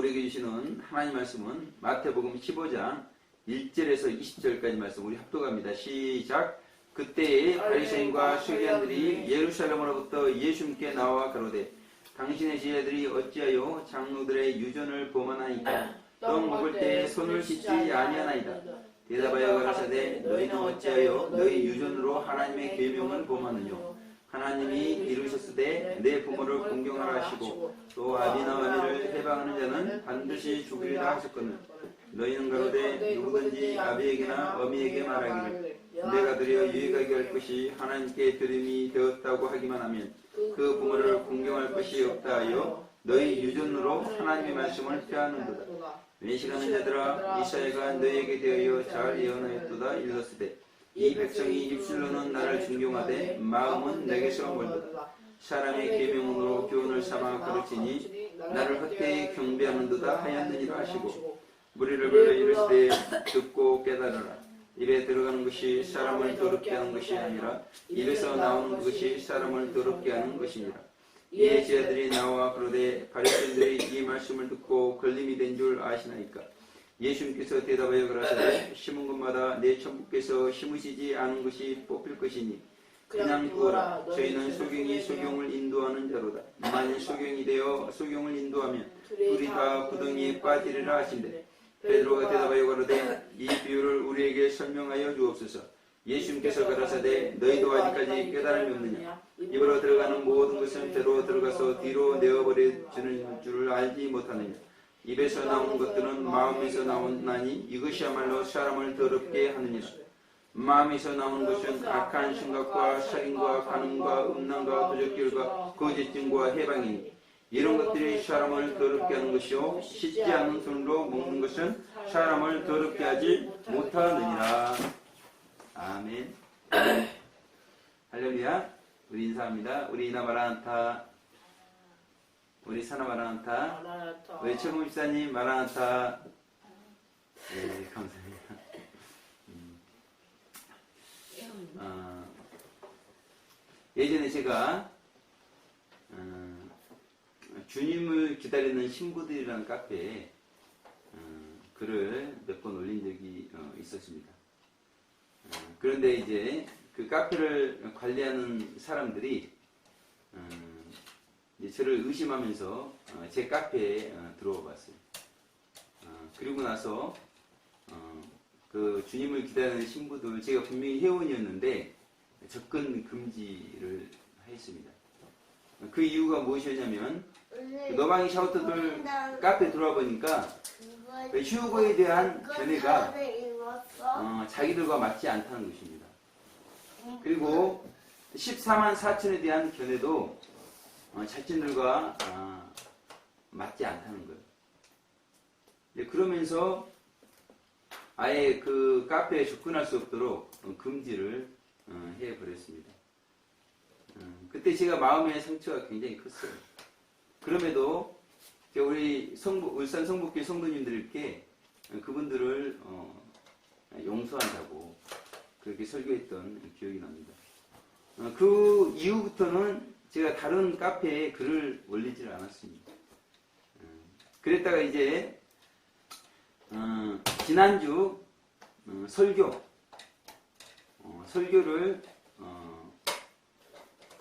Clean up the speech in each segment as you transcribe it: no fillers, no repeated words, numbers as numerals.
우리에게 주시는 하나님 말씀은 마태복음 15장 1절에서 20절까지 말씀 우리 합독합니다. 시작. 그때에 바리새인과 서기관들이 예루살렘으로부터 예수님께 나와 가로되 당신의 제자들이 어찌하여 장로들의 유전을 범하나이까? 떡 먹을 때 손을 씻지 아니하나이다. 대답하여 가라사대 너희는 어찌하여 너희 유전으로 하나님의 계명을 범하느냐? 하나님이 이루셨으되 내 부모를 공경하라 하시고 또 아비나 어미를 해방하는 자는 반드시 죽으리라 하셨거늘 너희는 가로되 누구든지 아비에게나 어미에게 말하기를 내가 드려 유익하게 할 것이 하나님께 드림이 되었다고 하기만 하면 그 부모를 공경할 것이 없다 하여 너희 유전으로 하나님의 말씀을 폐하는도다. 외식하는 자들아 이사야가 너희에게 대하여 잘 예언하였도다. 읽었으되 이 백성이 입술로는 나를 존경하되 마음은 내게서 멀도다. 사람의 계명으로 교훈을 삼아 가르치니 나를 헛되이 경배하는도다 하였느니라 하시고 무리를 불러 이르시되 듣고 깨달으라. 입에 들어가는 것이 사람을 더럽게 하는 것이 아니라 입에서 나오는 것이 사람을 더럽게 하는 것이니라. 이에 제자들이 나와 그러되 바리새인들이 이 말씀을 듣고 걸림이 된 줄 아시나이까? 예수님께서 대답하여 가라사대 심은 것마다 내 천국께서 심으시지 않은 것이 뽑힐 것이니 그냥 두어라. 저희는 소경이 소경을 인도하는 자로다. 만일 소경이 되어 소경을 인도하면 둘이 다 구덩이에 빠지리라 하신대. 베드로가 대답하여 가로되 이 비유를 우리에게 설명하여 주옵소서. 예수님께서 가라사대 너희도 아직까지 깨달음이 없느냐? 입으로 들어가는 모든 것은 배로 들어가서 뒤로 내어버려지는 줄을 알지 못하느냐? 입에서 나오는 것들은 마음에서 나오나니 이것이야말로 사람을 더럽게 하느니라. 마음에서 나오는 것은 악한 생각과 살인과 간음과 음란과 도적질과 거짓증과 해방이니 이런 것들이 사람을 더럽게 하는 것이요 씻지 않은 손으로 먹는 것은 사람을 더럽게 하지 못하느니라. 아멘. 할렐루야. 우리 인사합니다. 우리 이나 마라나타, 우리 사나 마라나타, 우리 최고 집사님 마라나타. 네, 감사합니다. 예전에 제가 주님을 기다리는 신부들이라는 카페에 글을 몇 번 올린 적이 있었습니다. 그런데 이제 그 카페를 관리하는 사람들이 이제 저를 의심하면서 제 카페에 들어와 봤어요. 그리고 나서 그 주님을 기다리는 신부들, 제가 분명히 회원이었는데 접근 금지를 했습니다. 그 이유가 무엇이었냐면 그 너방이 샤우터들 카페에 들어와 보니까 그 휴거에 대한 견해가 자기들과 맞지 않다는 것입니다. 그리고 14만 4천에 대한 견해도 자신들과 맞지 않다는 거예요. 그러면서 아예 그 카페에 접근할 수 없도록 금지를 해버렸습니다. 그때 제가 마음의 상처가 굉장히 컸어요. 그럼에도 우리 울산 성북교회 성도님들께 그분들을 용서한다고 그렇게 설교했던 기억이 납니다. 그 이후부터는 제가 다른 카페에 글을 올리지를 않았습니다. 그랬다가 이제 지난주 설교를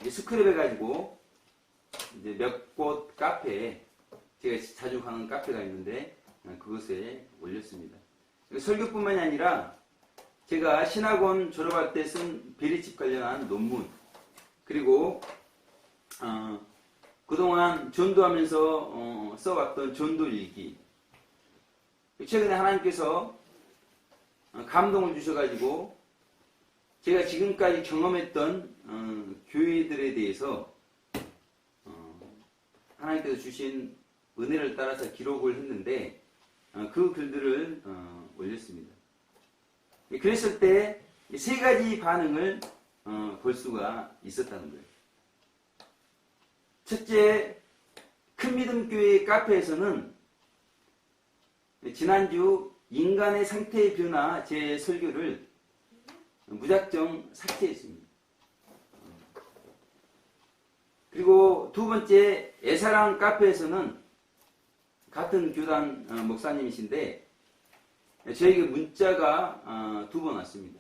스크랩 해가지고 이제 몇 곳 카페에 제가 자주 가는 카페가 있는데 그것에 올렸습니다. 설교뿐만이 아니라 제가 신학원 졸업할 때 쓴 비리집 관련한 논문, 그리고 그동안 전도하면서 써왔던 전도일기, 최근에 하나님께서 감동을 주셔가지고 제가 지금까지 경험했던 교회들에 대해서 하나님께서 주신 은혜를 따라서 기록을 했는데 그 글들을 올렸습니다. 그랬을 때 세 가지 반응을 볼 수가 있었다는 거예요. 첫째, 큰믿음교회 카페에서는 지난주 인간의 상태의 변화 제 설교를 무작정 삭제했습니다. 그리고 두 번째, 애사랑 카페에서는 같은 교단 목사님이신데 저에게 문자가 2번 왔습니다.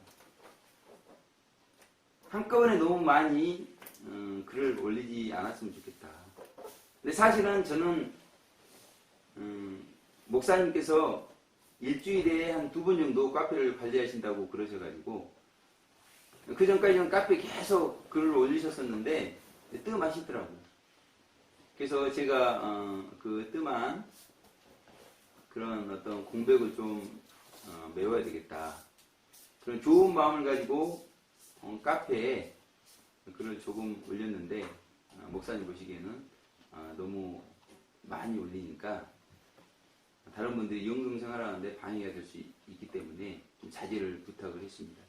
한꺼번에 너무 많이 글을 올리지 않았으면 좋겠다. 근데 사실은 저는 목사님께서 일주일에 한 2번 정도 카페를 관리하신다고 그러셔가지고 그 전까지는 카페에 계속 글을 올리셨었는데 뜸하시더라고요. 그래서 제가 그 뜸한 그런 어떤 공백을 좀 메워야 되겠다. 그런 좋은 마음을 가지고 카페에 글을 조금 올렸는데 목사님 보시기에는 너무 많이 올리니까 다른 분들이 영성생활하는데 방해가 될 수 있기 때문에 좀 자제를 부탁을 했습니다.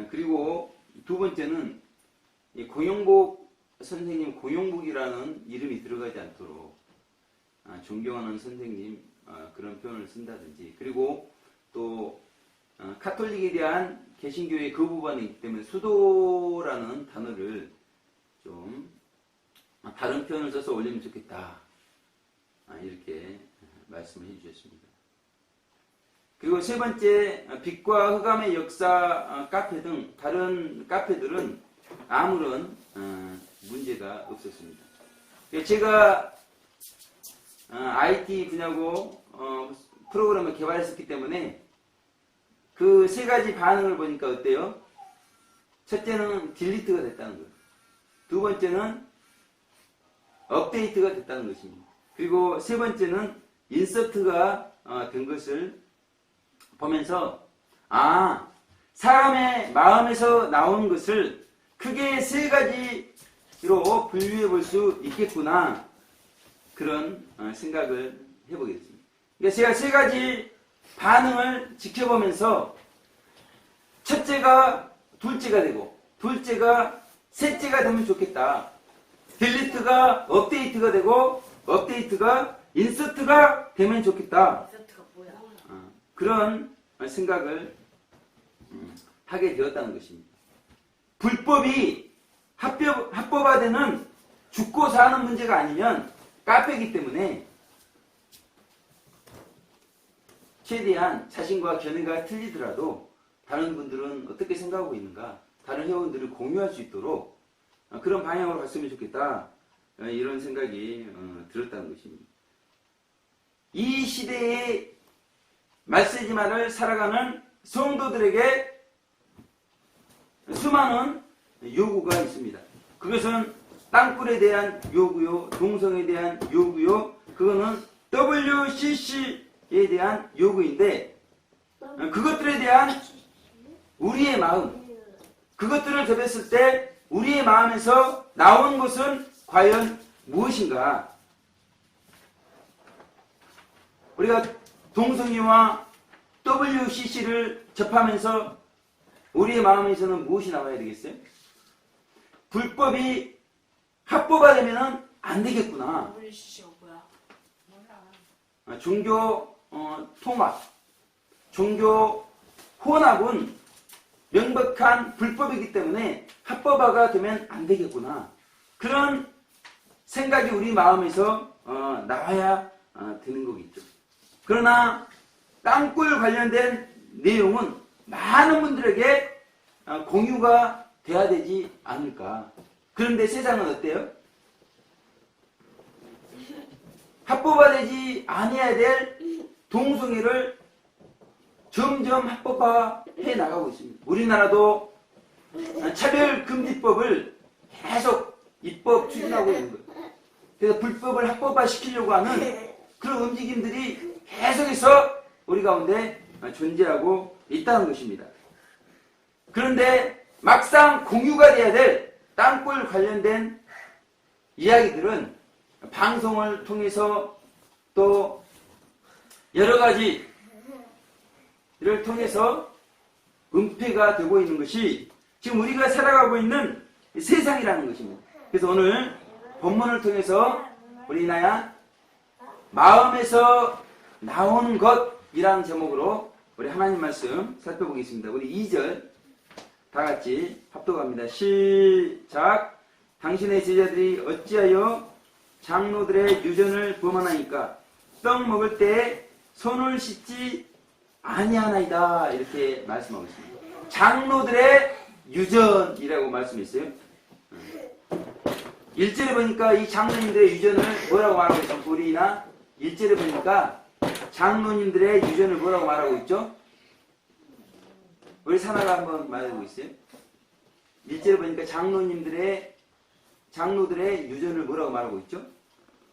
그리고 두 번째는 이 공용복 선생님 공용복이라는 이름이 들어가지 않도록 존경하는 선생님 그런 표현을 쓴다든지, 그리고 또 카톨릭에 대한 개신교의 그 부분이 있기 때문에 수도라는 단어를 좀 다른 표현을 써서 올리면 좋겠다, 이렇게 말씀을 해주셨습니다. 그리고 세 번째, 빛과 흑암의 역사 카페 등 다른 카페들은 아무런 문제가 없었습니다. 제가 IT 분야고 프로그램을 개발했었기 때문에 그 세 가지 반응을 보니까 어때요? 첫째는 딜리트가 됐다는 거예요. 두 번째는 업데이트가 됐다는 것입니다. 그리고 세 번째는 인서트가 된 것을 보면서 사람의 마음에서 나온 것을 크게 세 가지로 분류해 볼 수 있겠구나, 그런 생각을 해보게 됐습니다. 그러니까 제가 세 가지 반응을 지켜보면서 첫째가 둘째가 되고 둘째가 셋째가 되면 좋겠다. 딜리트가 업데이트가 되고 업데이트가 인서트가 되면 좋겠다. 인서트가 뭐야? 그런 생각을 하게 되었다는 것입니다. 불법이 합법화되는 죽고 사는 문제가 아니면 카페이기 때문에 최대한 자신과 견해가 틀리더라도 다른 분들은 어떻게 생각하고 있는가, 다른 회원들을 공유할 수 있도록 그런 방향으로 갔으면 좋겠다, 이런 생각이 들었다는 것입니다. 이 시대의 말세지만을 살아가는 성도들에게 수많은 요구가 있습니다. 그것은 땅굴에 대한 요구요, 동성에 대한 요구요, 그거는 WCC에 대한 요구인데, 그것들에 대한 우리의 마음, 그것들을 접했을 때 우리의 마음에서 나온 것은 과연 무엇인가? 우리가 동성애와 WCC를 접하면서 우리의 마음에서는 무엇이 나와야 되겠어요? 불법이 합법화되면 안 되겠구나. WCC가 뭐야? 몰라. 종교 통합, 종교 혼합은 명백한 불법이기 때문에 합법화가 되면 안 되겠구나. 그런 생각이 우리 마음에서 나와야 되는 거겠죠. 그러나 땅굴 관련된 내용은 많은 분들에게 공유가 돼야 되지 않을까. 그런데 세상은 어때요? 합법화되지 아니해야 될 동성애를 점점 합법화해 나가고 있습니다. 우리나라도 차별금지법을 계속 입법 추진하고 있는 거예요. 그래서 불법을 합법화시키려고 하는 그런 움직임들이 계속해서 우리 가운데 존재하고 있다는 것입니다. 그런데 막상 공유가 돼야 될 땅굴 관련된 이야기들은 방송을 통해서 또 여러 가지를 통해서 은폐가 되고 있는 것이 지금 우리가 살아가고 있는 세상이라는 것입니다. 그래서 오늘 본문을 통해서 우리나라 마음에서 나오는 것이라는 제목으로 우리 하나님 말씀 살펴보겠습니다. 우리 2절 다 같이 합독합니다. 시작. 당신의 제자들이 어찌하여 장로들의 유전을 범하나이까? 떡 먹을 때 손을 씻지 아니하나이다. 이렇게 말씀하고 있습니다. 장로들의 유전이라고 말씀했어요. 1절에 보니까 이 장로님들의 유전을 뭐라고 말하고 있죠? 우리나 1절에 보니까 장로님들의 유전을 뭐라고 말하고 있죠? 우리 사나가 한번 말하고 있어요. 1절에 보니까 장로들의 유전을 뭐라고 말하고 있죠?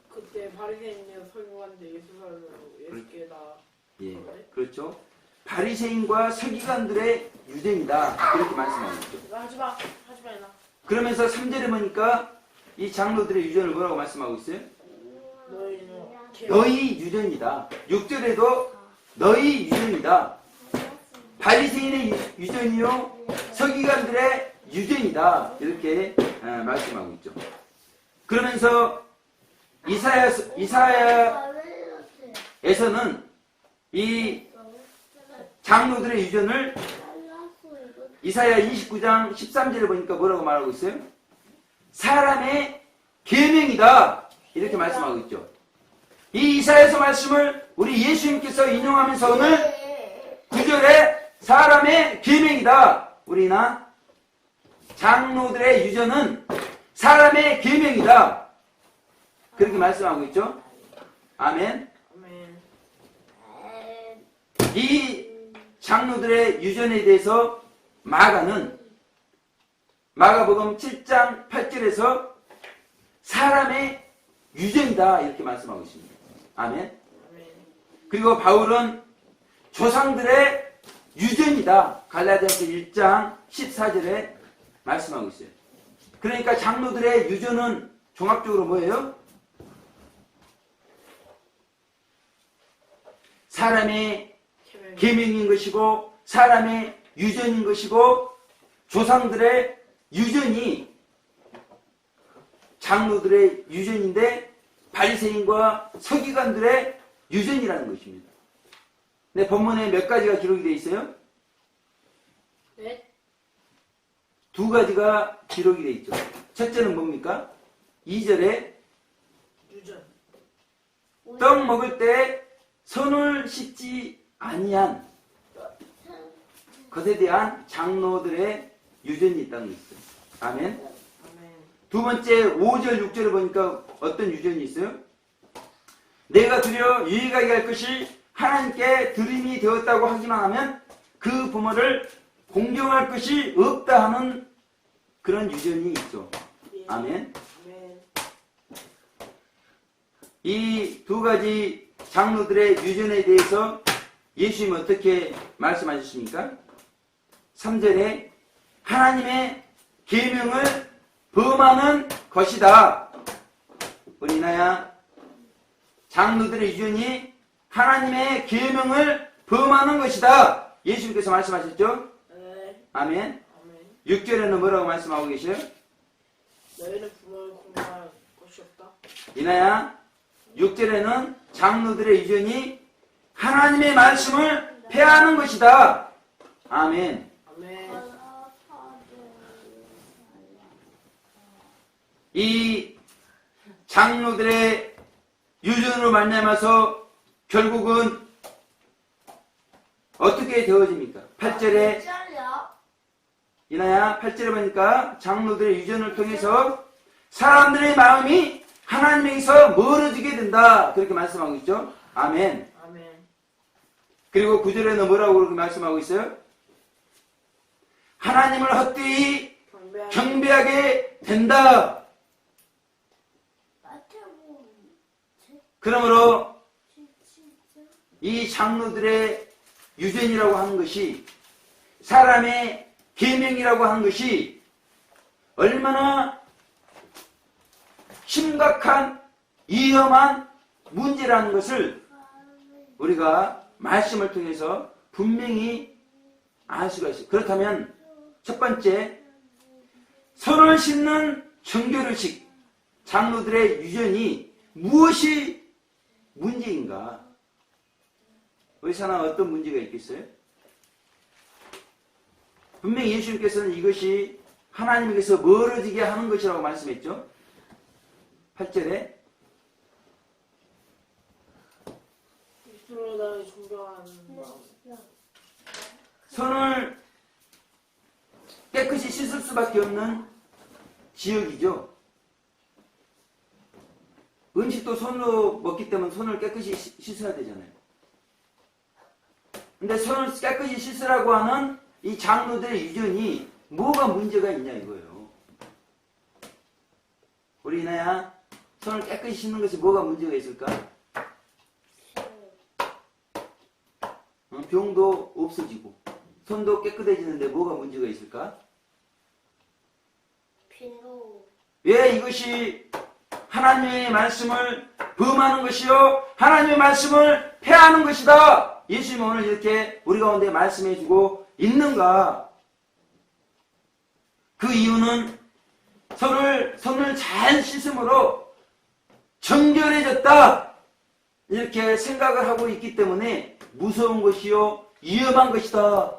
그때 바리새인이요 서기관들 예수께다. 예, 그렇죠. 바리새인과 서기관들의 유전이다. 이렇게 말씀하고 있죠. 하지마 나. 그러면서 3절에 보니까 이 장로들의 유전을 뭐라고 말씀하고 있어요? 너희 유전이다. 6절에도 너희 유전이다. 바리새인의 유전이요 서기관들의 유전이다. 이렇게 말씀하고 있죠. 그러면서 이사야에서는 이 장로들의 유전을 이사야 29장 13절에 보니까 뭐라고 말하고 있어요? 사람의 계명이다. 이렇게 말씀하고 있죠. 이 이사야서 말씀을 우리 예수님께서 인용하면서 오늘 9절에 사람의 계명이다. 우리나 장로들의 유전은 사람의 계명이다. 그렇게 말씀하고 있죠. 아멘. 이 장로들의 유전에 대해서 마가복음 7장 8절에서 사람의 유전이다. 이렇게 말씀하고 있습니다. 아멘. 그리고 바울은 조상들의 유전이다. 갈라디아서 1장 14절에 말씀하고 있어요. 그러니까 장로들의 유전은 종합적으로 뭐예요? 사람의 계명인 것이고 사람의 유전인 것이고 조상들의 유전이 장로들의 유전인데 바리새인과 서기관들의 유전이라는 것입니다. 근데 본문에 몇 가지가 기록이 되어 있어요? 네. 2가지가 기록이 되어 있죠. 첫째는 뭡니까? 2절에 유전. 떡 먹을 때 손을 씻지 아니한 것에 대한 장로들의 유전이 있다는 것이죠. 아멘. 두 번째 5절 6절을 보니까 어떤 유전이 있어요? 내가 드려 유익하게 할 것이 하나님께 드림이 되었다고 하기만 하면 그 부모를 공경할 것이 없다 하는 그런 유전이 있죠. 아멘. 이 2가지 장로들의 유전에 대해서 예수님은 어떻게 말씀하셨습니까? 3절에 하나님의 계명을 범하는 것이다. 우리나야 장로들의 유전이 하나님의 계명을 범하는 것이다. 예수님께서 말씀하셨죠? 네. 아멘. 6절에는 뭐라고 말씀하고 계셔요? 너희는 부모를 공경할 것이 없다. 이나야 6절에는 장로들의 유전이 하나님의 말씀을 폐하는 것이다. 아멘. 이 장로들의 유전으로 말미암아서 결국은 어떻게 되어집니까? 8절에 이나야 8절에 보니까 장로들의 유전을 통해서 사람들의 마음이 하나님에게서 멀어지게 된다. 그렇게 말씀하고 있죠. 아멘. 그리고 9절에는 뭐라고 그렇게 말씀하고 있어요? 하나님을 헛되이 경배하게 된다. 그러므로 이 장로들의 유전이라고 하는 것이 사람의 계명이라고 하는 것이 얼마나 심각한 위험한 문제라는 것을 우리가 말씀을 통해서 분명히 알 수가 있어요. 그렇다면 첫 번째, 손을 씻는 정결의식, 장로들의 유전이 무엇이 문제인가? 우리 사람 어떤 문제가 있겠어요? 분명히 예수님께서는 이것이 하나님에게서 멀어지게 하는 것이라고 말씀했죠. 8절에 스스로 나를 존경하는 마음. 손을 깨끗이 씻을 수밖에 없는 지역이죠. 음식도 손으로 먹기 때문에 손을 깨끗이 씻어야 되잖아요. 근데 손을 깨끗이 씻으라고 하는 이 장로들의 유전이 뭐가 문제가 있냐 이거예요. 우리 이나야, 손을 깨끗이 씻는 것이 뭐가 문제가 있을까? 병도 없어지고 손도 깨끗해지는데 뭐가 문제가 있을까? 빈도. 왜 이것이 하나님의 말씀을 범하는 것이요 하나님의 말씀을 폐하는 것이다. 예수님은 오늘 이렇게 우리 가운데 말씀해주고 있는가? 그 이유는 손을 잘 씻음으로 정결해졌다 이렇게 생각을 하고 있기 때문에 무서운 것이요 위험한 것이다.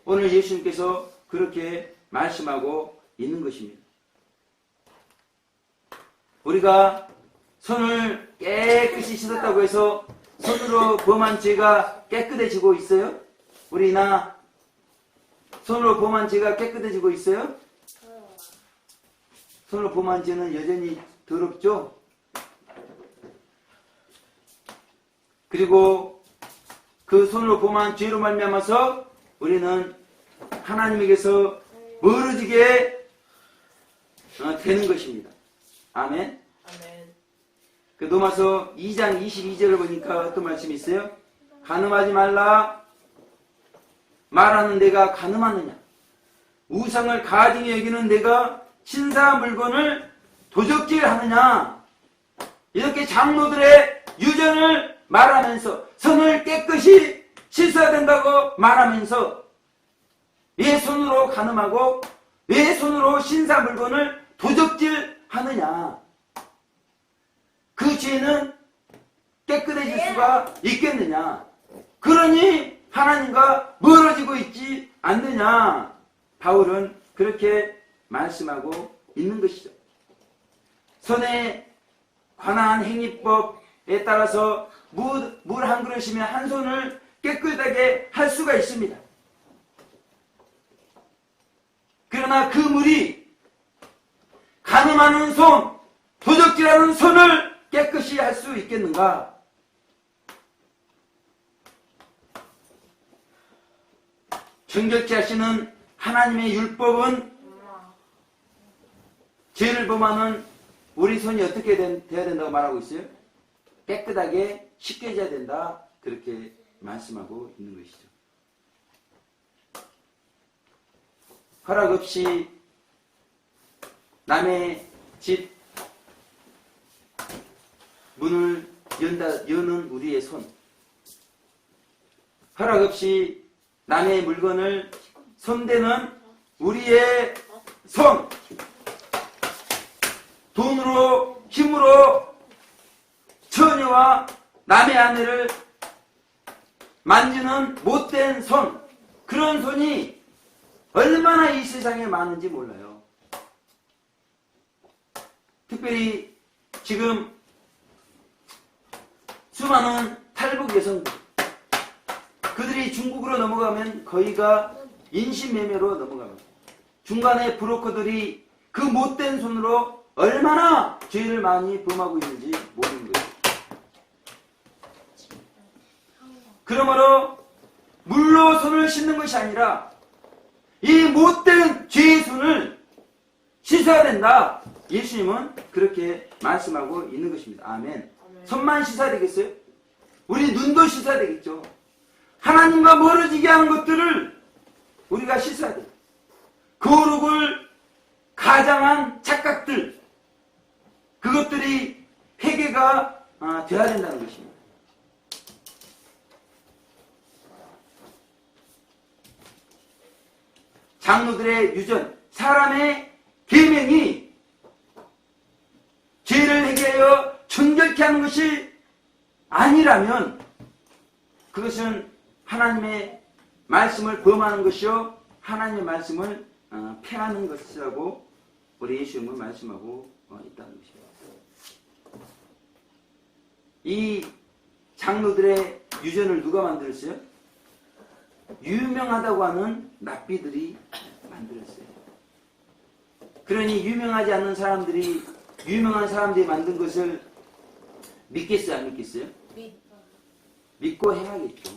오늘 예수님께서 그렇게 말씀하고 있는 것입니다. 우리가 손을 깨끗이 씻었다고 해서 손으로 범한 죄가 깨끗해지고 있어요? 우리나 손으로 범한 죄가 깨끗해지고 있어요? 손으로 범한 죄는 여전히 더럽죠? 그리고 그 손으로 범한 죄로 말미암아서 우리는 하나님에게서 멀어지게 되는 것입니다. 아멘. 아멘. 그 로마서 2장 22절을 보니까 어떤 말씀이 있어요? 간음하지 말라. 말하는 내가 간음하느냐? 우상을 가증히 여기는 내가 신사 물건을 도적질하느냐? 이렇게 장로들의 유전을 말하면서 손을 깨끗이 씻어야 된다고 말하면서 왜 손으로 간음하고 왜 손으로 신사 물건을 도적질하느냐? 그 죄는 깨끗해질 수가 있겠느냐? 그러니 하나님과 멀어지고 있지 않느냐? 바울은 그렇게 말씀하고 있는 것이죠. 손에 관한 행위법에 따라서 물 한 그릇이면 한 손을 깨끗하게 할 수가 있습니다. 그러나 그 물이 간음하는 손, 도적질하는 손을 깨끗이 할 수 있겠는가? 정결케 하시는 하나님의 율법은 죄를 범하는 우리 손이 어떻게 돼야 된다고 말하고 있어요? 깨끗하게 씻겨져야 된다. 그렇게 말씀하고 있는 것이죠. 허락 없이 남의 집 문을 여는 우리의 손, 허락 없이 남의 물건을 손대는 우리의 손, 돈으로 힘으로 처녀와 남의 아내를 만지는 못된 손, 그런 손이 얼마나 이 세상에 많은지 몰라요. 특별히 지금 수많은 탈북 여성들, 그들이 중국으로 넘어가면 거의가 인신매매로 넘어갑니다. 중간에 브로커들이 그 못된 손으로 얼마나 죄를 많이 범하고 있는지 모르는 거예요. 그러므로 물로 손을 씻는 것이 아니라 이 못된 죄의 손을 씻어야 된다. 예수님은 그렇게 말씀하고 있는 것입니다. 아멘. 손만 씻어야 되겠어요? 우리 눈도 씻어야 되겠죠. 하나님과 멀어지게 하는 것들을 우리가 씻어야 돼요. 거룩을 가장한 착각들, 그것들이 회개가 되어야 된다는 것입니다. 장로들의 유전, 사람의 계명이 죄를 회개하여 정결케 하는 것이 아니라면 그것은 하나님의 말씀을 범하는 것이요 하나님의 말씀을 폐하는 것이라고 우리 예수님은 말씀하고 있다는 것입니다. 이 장로들의 유전을 누가 만들었어요? 유명하다고 하는 납비들이 만들었어요. 그러니 유명하지 않는 사람들이 유명한 사람들이 만든 것을 믿겠어요? 안 믿겠어요? 믿고 행하겠죠.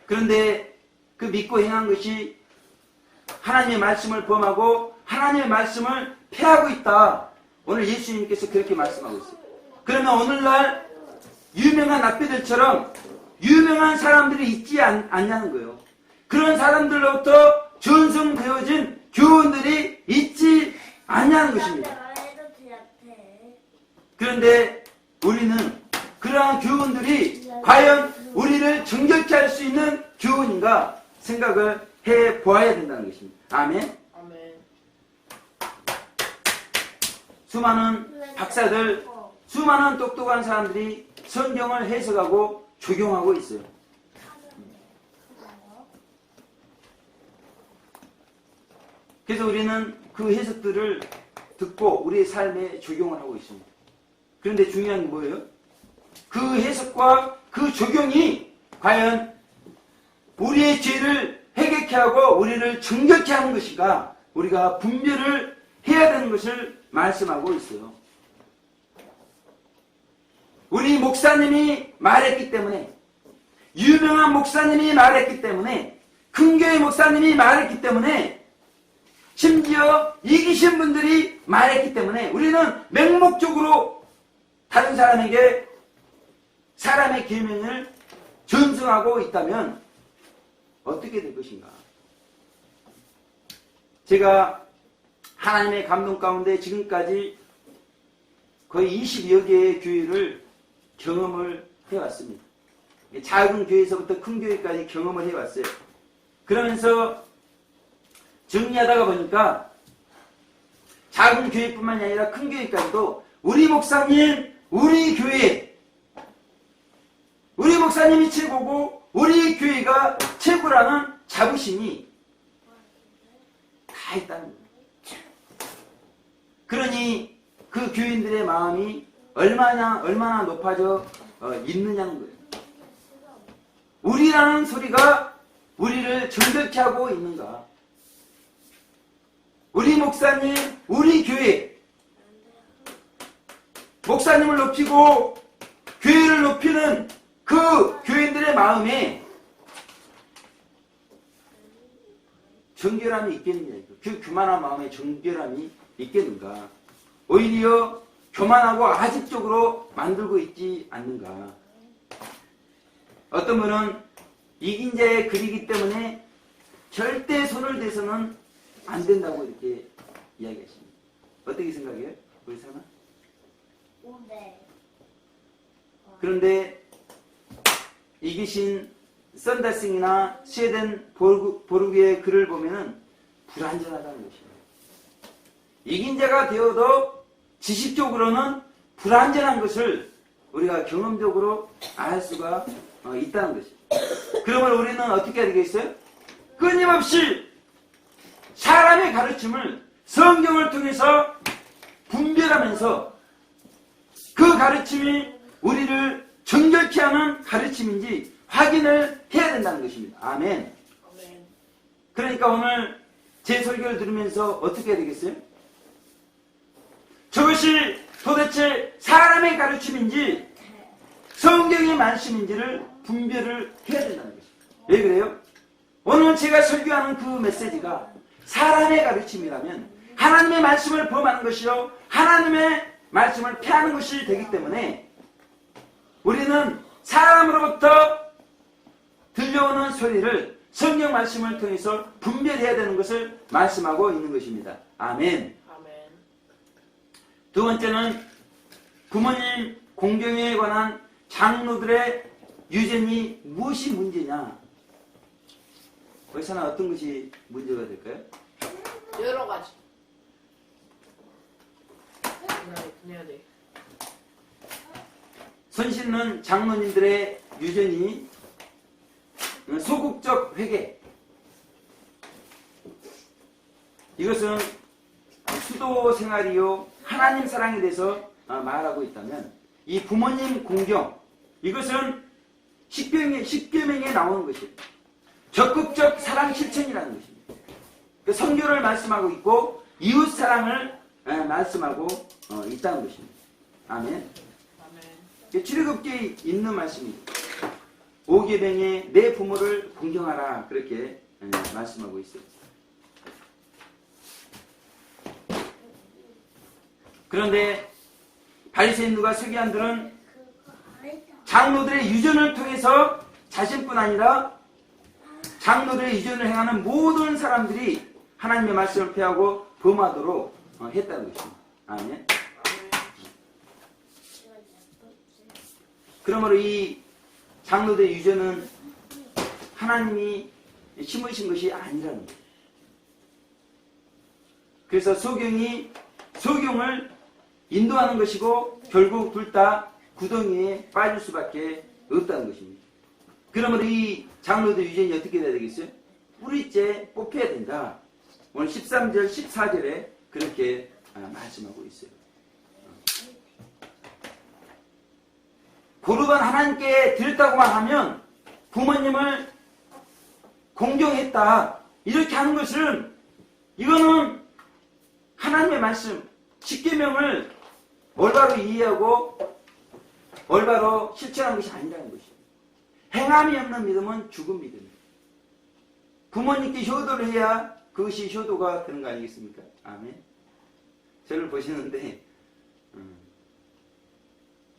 그런데 그 믿고 행한 것이 하나님의 말씀을 범하고 하나님의 말씀을 폐하고 있다. 오늘 예수님께서 그렇게 말씀하고 있어요. 그러면 오늘날 유명한 납비들처럼 유명한 사람들이 있지 않냐는 거예요. 그런 사람들로부터 전승되어진 교훈들이 있지 않냐는 것입니다. 그런데 우리는 그러한 교훈들이 과연 우리를 정결케 할 수 있는 교훈인가 생각을 해 보아야 된다는 것입니다. 아멘. 아멘. 수많은 박사들, 수많은 똑똑한 사람들이 성경을 해석하고 적용하고 있어요. 그래서 우리는 그 해석들을 듣고 우리의 삶에 적용을 하고 있습니다. 그런데 중요한 게 뭐예요? 그 해석과 그 적용이 과연 우리의 죄를 해결케 하고 우리를 정결케 하는 것인가, 우리가 분별을 해야 되는 것을 말씀하고 있어요. 우리 목사님이 말했기 때문에, 유명한 목사님이 말했기 때문에, 큰 교회 목사님이 말했기 때문에, 심지어 이기신 분들이 말했기 때문에 우리는 맹목적으로 다른 사람에게 사람의 계명을 전승하고 있다면 어떻게 될 것인가? 제가 하나님의 감동 가운데 지금까지 거의 20여 개의 교회를 경험을 해왔습니다. 작은 교회에서부터 큰 교회까지 경험을 해왔어요. 그러면서 정리하다가 보니까 작은 교회뿐만이 아니라 큰 교회까지도 우리 목사님, 우리 교회, 우리 목사님이 최고고 우리 교회가 최고라는 자부심이 다 있다는 거예요. 그러니 그 교인들의 마음이 얼마나 높아져 있느냐는 거예요. 우리라는 소리가 우리를 정결케 하고 있는가? 우리 목사님, 우리 교회, 목사님을 높이고 교회를 높이는 그 교인들의 마음에 정결함이 있겠느냐, 그 교만한 마음에 정결함이 있겠는가? 오히려 교만하고 아집적으로 만들고 있지 않는가? 어떤 분은 이긴 자의 글이기 때문에 절대 손을 대서는 안 된다고 이렇게 이야기하십니다. 어떻게 생각해요? 우리 사람? 네. 그런데 이기신 썬다싱이나 스웨덴 보르기의 글을 보면은 불완전하다는 것입니다. 이긴 자가 되어도 지식적으로는 불완전한 것을 우리가 경험적으로 알 수가 있다는 것입니다. 그러면 우리는 어떻게 해야 되겠어요? 끊임없이 사람의 가르침을 성경을 통해서 분별하면서 그 가르침이 우리를 정결케 하는 가르침인지 확인을 해야 된다는 것입니다. 아멘. 아멘. 그러니까 오늘 제 설교를 들으면서 어떻게 해야 되겠어요? 저것이 도대체 사람의 가르침인지 성경의 말씀인지를 분별을 해야 된다는 것입니다. 왜 그래요? 오늘 제가 설교하는 그 메시지가 사람의 가르침이라면 하나님의 말씀을 범하는 것이요 하나님의 말씀을 폐하는 것이 되기 때문에 우리는 사람으로부터 들려오는 소리를 성경 말씀을 통해서 분별해야 되는 것을 말씀하고 있는 것입니다. 아멘. 아멘. 두 번째는 부모님 공경에 관한 장로들의 유전이 무엇이 문제냐? 여기서는 어떤 것이 문제가 될까요? 여러 가지. 그냥 돼. 손 씻는 장로님들의 유전이 소극적 회개. 이것은 수도 생활이요 하나님 사랑에 대해서 말하고 있다면 이 부모님 공경 이것은 십계명에 나오는 것이에요. 적극적 사랑 실천이라는 것입니다. 그 선교를 말씀하고 있고 이웃 사랑을 말씀하고 있다는 것입니다. 아멘. 출애굽기에 있는 말씀입니다. 5계명에 내 부모를 공경하라 그렇게 말씀하고 있어요. 그런데 바리새인들과 서기관들은 장로들의 유전을 통해서 자신뿐 아니라 장로들의 유전을 행하는 모든 사람들이 하나님의 말씀을 폐하고 범하도록 했다는 것입니다. 아멘. 그러므로 이 장로들의 유전은 하나님이 심으신 것이 아니라는 거예요. 그래서 소경을 인도하는 것이고 결국 둘 다 구덩이에 빠질 수밖에 없다는 것입니다. 그러므로 이 장로들 유전이 어떻게 돼야 되겠어요? 뿌리째 뽑혀야 된다. 오늘 13절, 14절에 그렇게 말씀하고 있어요. 고르반 하나님께 드렸다고만 하면 부모님을 공경했다. 이렇게 하는 것은 이거는 하나님의 말씀, 십계명을 올바로 이해하고 올바로 실천하는 것이 아니라는 것입니다. 행함이 없는 믿음은 죽은 믿음입니다. 부모님께 효도를 해야 그것이 효도가 되는 거 아니겠습니까? 아멘. 저를 보시는데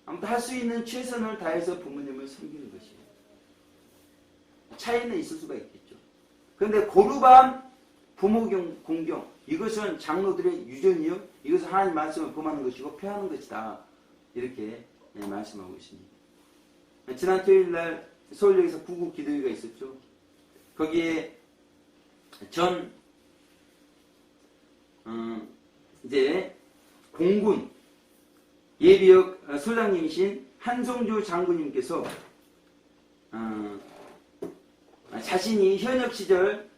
아무튼 할 수 있는 최선을 다해서 부모님을 섬기는 것이에요. 차이는 있을 수가 있겠죠. 그런데 고르반 부모 공경 이것은 장로들의 유전이요. 이것은 하나님 말씀을 범하는 것이고 폐하는 것이다. 이렇게 말씀하고 있습니다. 지난 토요일날 서울역에서 구국 기도회가 있었죠. 거기에 이제 공군 예비역 소장님이신 한송주 장군님께서 자신이 현역 시절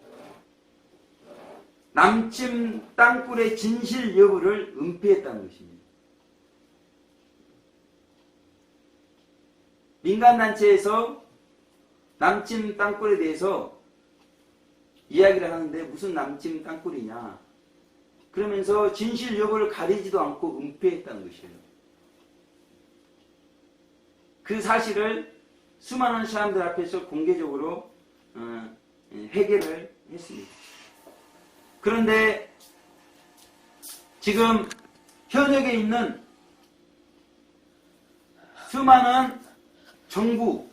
남침 땅굴의 진실 여부를 은폐했다는 것입니다. 민간단체에서 남침 땅굴에 대해서 이야기를 하는데 무슨 남침 땅굴이냐 그러면서 진실 여부를 가리지도 않고 은폐했다는 것이에요. 그 사실을 수많은 사람들 앞에서 공개적으로 회개를 했습니다. 그런데 지금 현역에 있는 수많은 정부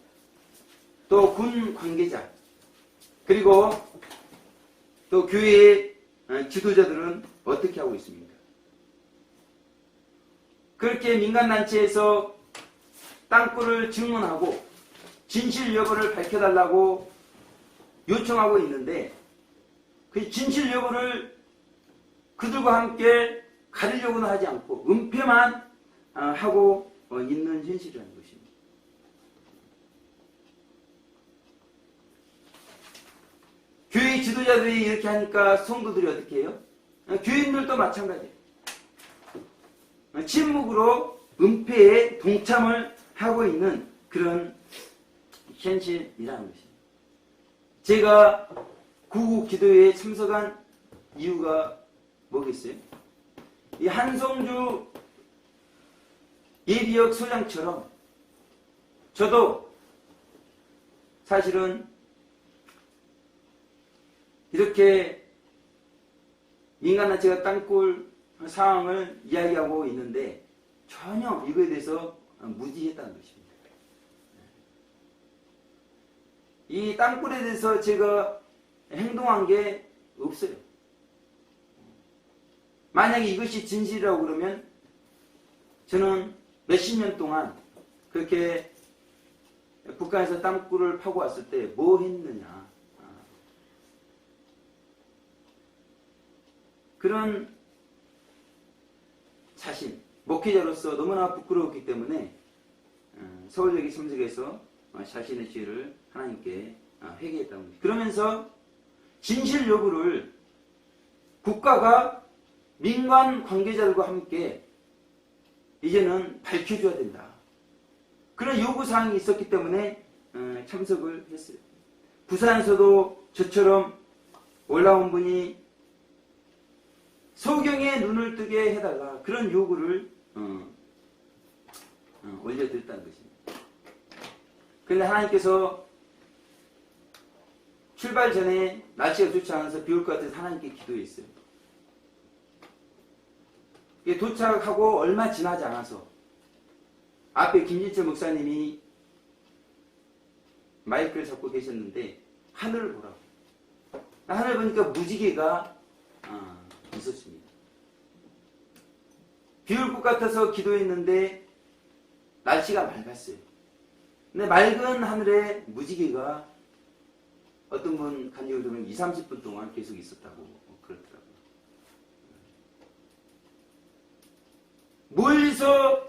또 군 관계자 그리고 또 교회의 지도자들은 어떻게 하고 있습니까? 그렇게 민간단체에서 땅굴을 증언하고 진실 여부를 밝혀달라고 요청하고 있는데 그 진실 여부를 그들과 함께 가리려고는 하지 않고 은폐만 하고 있는 현실이라는 것입니다. 교회 지도자들이 이렇게 하니까 성도들이 어떻게 해요? 교인들도 마찬가지예요. 침묵으로 은폐에 동참을 하고 있는 그런 현실이라는 것입니다. 제가 구국 기도회에 참석한 이유가 뭐겠어요? 이 한송주 예비역 소장처럼 저도 사실은 이렇게 민간단체가 땅굴 상황을 이야기하고 있는데 전혀 이거에 대해서 무지했다는 것입니다. 이 땅굴에 대해서 제가 행동한 게 없어요. 만약에 이것이 진실이라고 그러면 저는 몇십 년 동안 그렇게 북한에서 땅굴을 파고 왔을 때 뭐 했느냐 그런 자신, 목회자로서 너무나 부끄러웠기 때문에 서울역에 참석해서 자신의 죄를 하나님께 회개했다는 거죠. 그러면서 진실 여부를 국가가 민간 관계자들과 함께 이제는 밝혀줘야 된다. 그런 요구사항이 있었기 때문에 참석을 했어요. 부산에서도 저처럼 올라온 분이 소경에 눈을 뜨게 해달라 그런 요구를 올려드렸다는 것입니다. 그런데 하나님께서 출발 전에 날씨가 좋지 않아서 비 올 것 같아서 하나님께 기도했어요. 도착하고 얼마 지나지 않아서 앞에 김진철 목사님이 마이크를 잡고 계셨는데 하늘을 보라고. 하늘 보니까 무지개가 있었습니다. 비 올 것 같아서 기도했는데 날씨가 맑았어요. 근데 맑은 하늘에 무지개가 어떤 분 간증을 들으면 20-30분 동안 계속 있었다고 그러더라고요. 멀리서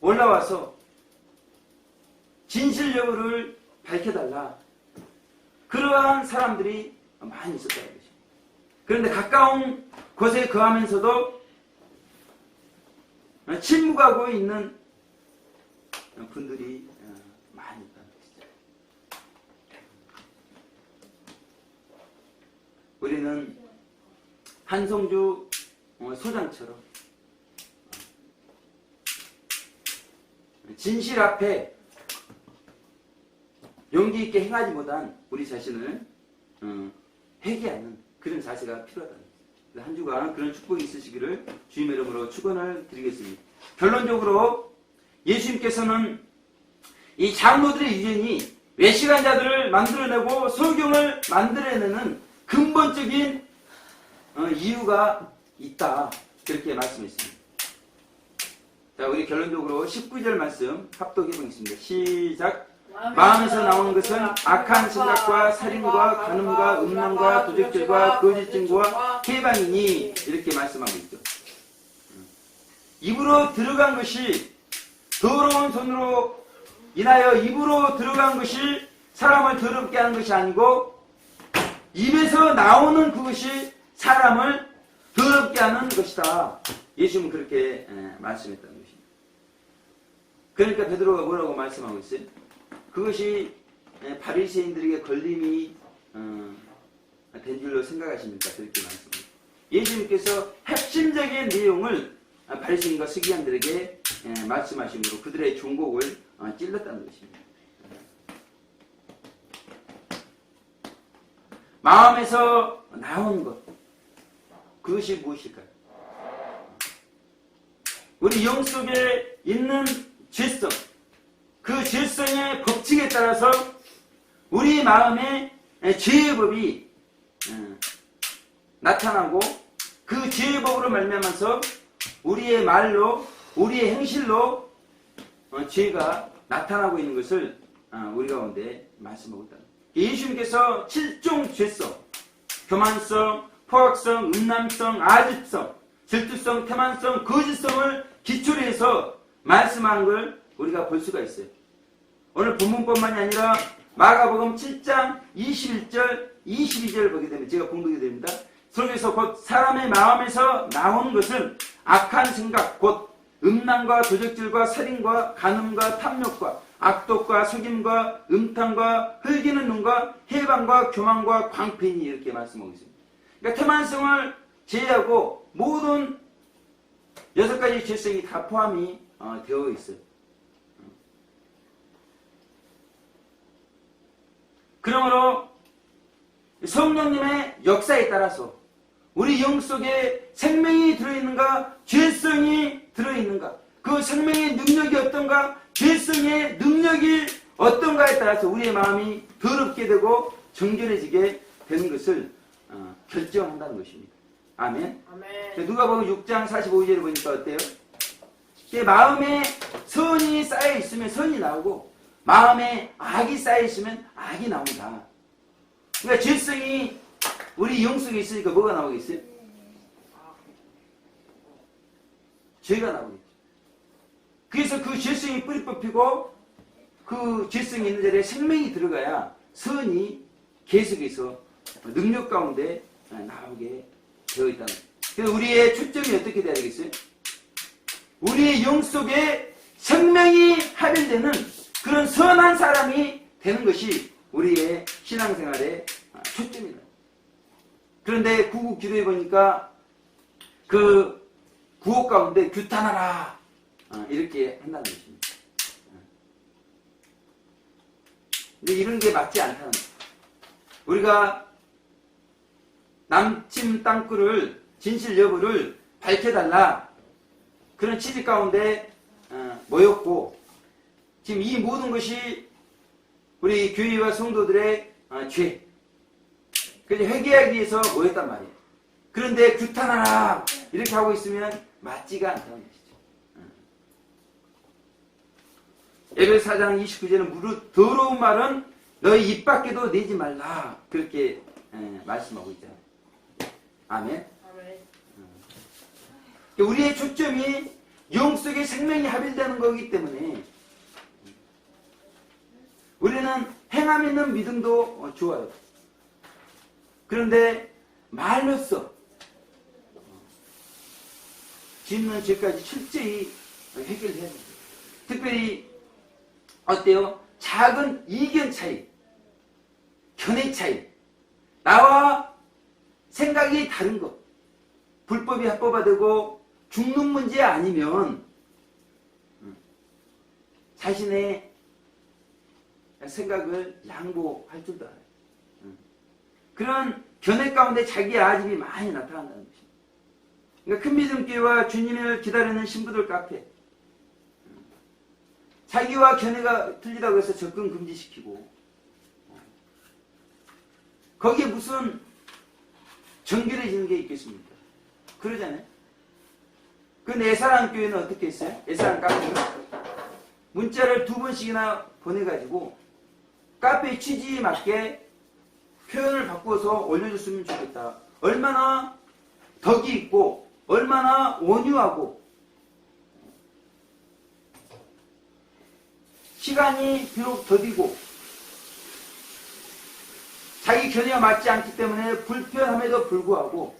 올라와서 진실 여부를 밝혀달라. 그러한 사람들이 많이 있었다는 것입니다. 그런데 가까운 곳에 거하면서도 침묵하고 있는 분들이 많이 있다는 것이죠. 우리는 한성주 소장처럼 진실 앞에 용기 있게 행하지 못한 우리 자신을 회개하는 그런 자세가 필요하다는 것입니다. 한 주간 그런 축복이 있으시기를 주님의 이름으로 축원을 드리겠습니다. 결론적으로 예수님께서는 이 장로들의 유전이 외식한 자들을 만들어내고 소경을 만들어내는 근본적인 이유가 있다. 그렇게 말씀했습니다. 자, 우리 결론적으로 19절 말씀 합독해 보겠습니다. 시작. 마음에서 나오는 것은 악한 생각과 살인과 간음과 음란과 도적질과 거짓 증거와 해방이니 이렇게 말씀하고 있죠. 입으로 들어간 것이 더러운 손으로 인하여 입으로 들어간 것이 사람을 더럽게 하는 것이 아니고 입에서 나오는 그것이 사람을 더럽게 하는 것이다. 예수님은 그렇게 말씀했다는 것입니다. 그러니까 베드로가 뭐라고 말씀하고 있어요? 그것이 바리새인들에게 걸림이 된 줄로 생각하십니까? 그렇게 말씀합니다. 예수님께서 핵심적인 내용을 바리새인과 서기관들에게 말씀하심으로 그들의 종곡을 찔렀다는 것입니다. 마음에서 나온 것, 그것이 무엇일까요? 우리 영 속에 있는 죄성, 그 죄성의 법칙에 따라서 우리 마음에 죄의 법이 나타나고 그 죄의 법으로 말미암아서 우리의 말로 우리의 행실로 죄가 나타나고 있는 것을 우리 가운데 말씀하고 있다. 예수님께서 7종 죄성, 교만성, 포악성, 음란성, 아집성, 질투성, 태만성, 거짓성을 기초로 해서 말씀한 걸 우리가 볼 수가 있어요. 오늘 본문뿐만이 아니라 마가복음 7장 21절, 22절을 보게 되면 제가 공부하게 됩니다. 속에서 곧 사람의 마음에서 나오는 것은 악한 생각, 곧 음란과 도적질과 살인과 간음과 탐욕과 악독과 속임과 음탕과 흘기는 눈과 해방과 교만과 광팬이 이렇게 말씀하고 있습니다. 그러니까 태만성을 제외하고 모든 6가지 죄성이 다 포함이 되어 있어요. 그러므로 성령님의 역사에 따라서 우리 영 속에 생명이 들어있는가, 죄성이 들어있는가, 그 생명의 능력이 어떤가, 죄성의 능력이 어떤가에 따라서 우리의 마음이 더럽게 되고 정결해지게 되는 것을 결정한다는 것입니다. 아멘. 아멘. 누가복음 6장 45절을 보니까 어때요? 마음에 선이 쌓여 있으면 선이 나오고 마음에 악이 쌓여 있으면 악이 나온다. 그러니까 죄성이 우리 영 속에 있으니까 뭐가 나오겠어요? 죄가 나오겠죠. 그래서 그 죄성이 뿌리 뽑히고 그 죄성이 있는 자리에 생명이 들어가야 선이 계속해서 능력 가운데 나오게 되어 있다는 거예요. 그래서 우리의 초점이 어떻게 돼야 되겠어요? 우리의 영 속에 생명이 합일되는 그런 선한 사람이 되는 것이 우리의 신앙생활의 초점이다. 그런데 구국 기도해 보니까 그 구호 가운데 규탄하라 이렇게 한다는 것입니다. 근데 이런 게 맞지 않다는 거예요. 우리가 남침 땅굴을 진실 여부를 밝혀달라 그런 취지 가운데 모였고 지금 이 모든 것이 우리 교회와 성도들의 죄 그래서 회개하기 위해서 모였단 말이에요. 그런데 규탄하라 이렇게 하고 있으면 맞지가 않다는 것이죠. 에베소 4장 29절은 무릇 더러운 말은 너희 입 밖에도 내지 말라 그렇게 말씀하고 있잖아요. 아멘. 아멘. 우리의 초점이 영 속에 생명이 합일되는 거기 때문에 우리는 행함 있는 믿음도 좋아요. 그런데 말로써 짓는 죄까지 철저히 해결해야 됩니다. 특별히 어때요? 작은 이견 차이, 견해 차이, 나와 생각이 다른 것, 불법이 합법화되고 죽는 문제 아니면 자신의 생각을 양보할 줄도 알아요. 그런 견해 가운데 자기의 아집이 많이 나타난다는 것입니다. 그러니까 큰 믿음교회와 주님을 기다리는 신부들 카페, 자기와 견해가 틀리다고 해서 접근 금지시키고 거기에 무슨 정결해지는 게 있겠습니까? 그러잖아요. 근데 애사랑 교회는 어떻게 했어요? 애사랑 카페는 문자를 2번씩이나 보내가지고 카페의 취지에 맞게 표현을 바꿔서 올려줬으면 좋겠다. 얼마나 덕이 있고 얼마나 온유하고 시간이 비록 더디고 자기 견해가 맞지 않기 때문에 불편함에도 불구하고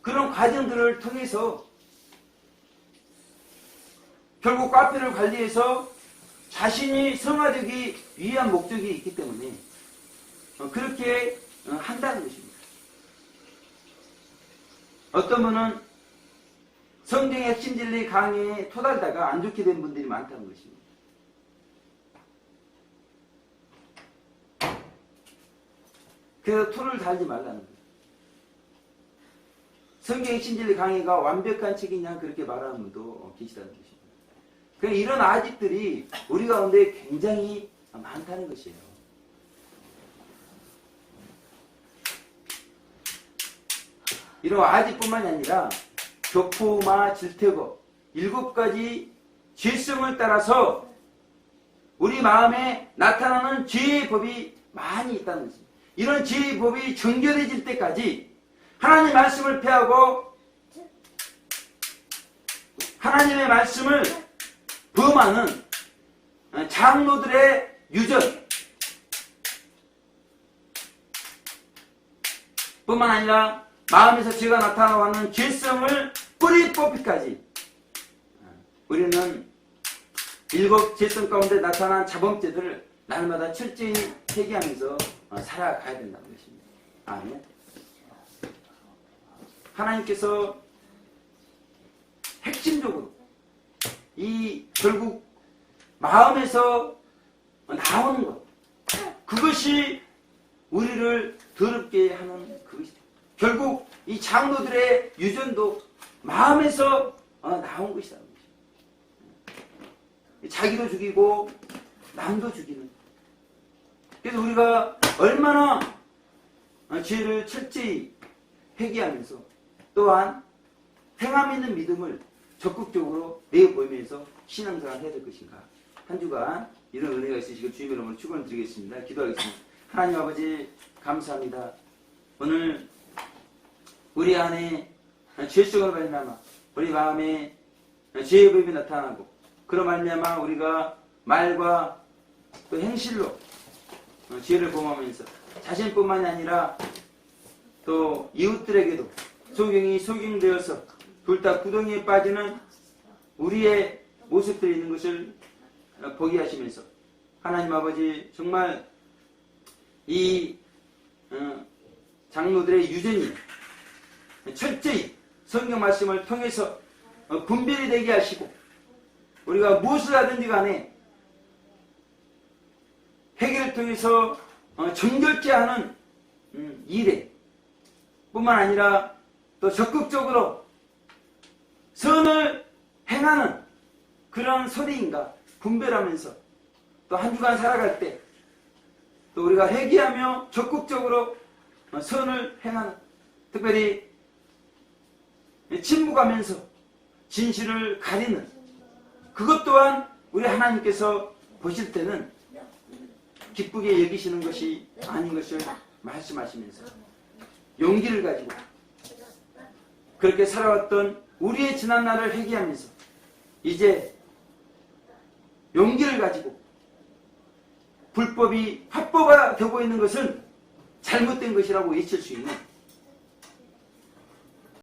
그런 과정들을 통해서 결국 카페를 관리해서 자신이 성화되기 위한 목적이 있기 때문에 그렇게 한다는 것입니다. 어떤 분은 성경의 핵심 진리 강의에 토달다가 안 좋게 된 분들이 많다는 것입니다. 그래서 토를 달지 말라는 거예요. 성경 핵심 진리 강의가 완벽한 책이냐 그렇게 말하는 분도 계시다는 것입니다. 그러니까 이런 아집들이 우리 가운데 굉장히 많다는 것이에요. 이런 아집뿐만이 아니라 교포마, 질태거 7가지 죄성을 따라서 우리 마음에 나타나는 죄의 법이 많이 있다는 것입니다. 이런 죄의 법이 정결해질 때까지 하나님의 말씀을 폐하고 하나님의 말씀을 범하는 장로들의 유전 뿐만 아니라 마음에서 죄가 나타나는 죄성을 뿌리 뽑기까지 우리는 7 죄성 가운데 나타난 자범죄들을 날마다 철저히 회개하면서 살아가야 된다는 것입니다. 아멘. 하나님께서 핵심적으로 이 결국 마음에서 나오는 것 그것이 우리를 더럽게 하는 그것이다. 결국 이 장로들의 유전도 마음에서 나온 것이라는 것입니다. 자기도 죽이고 남도 죽이는. 그래서 우리가 얼마나 죄를 철저히 회개하면서 또한 행함 있는 믿음을 적극적으로 내어보이면서 신앙생활을 해야 될 것인가. 한 주간 이런 은혜가 있으시길 주님의 이름으로 축원을 드리겠습니다. 기도하겠습니다. 하나님 아버지 감사합니다. 오늘 우리 안에 죄성으로 말미암아 우리 마음에 죄의 법이 나타나고 그로 말미암아 우리가 말과 또 행실로 죄를 범하면서 자신뿐만이 아니라 또 이웃들에게도 소경이 소경되어서 둘 다 구덩이에 빠지는 우리의 모습들이 있는 것을 보게 하시면서 하나님 아버지 정말 이 장로들의 유전이 철저히 성경 말씀을 통해서 분별이 되게 하시고 우리가 무엇을 하든지 간에 회개를 통해서 정결케 하는 일에 뿐만 아니라 또 적극적으로 선을 행하는 그런 소리인가 분별하면서 또 한 주간 살아갈 때 또 우리가 회개하며 적극적으로 선을 행하는 특별히 침묵하면서 진실을 가리는 그것 또한 우리 하나님께서 보실 때는 기쁘게 여기시는 것이 아닌 것을 말씀하시면서 용기를 가지고 그렇게 살아왔던 우리의 지난 날을 회개하면서 이제 용기를 가지고 불법이 합법화 되고 있는 것은 잘못된 것이라고 외칠 수 있는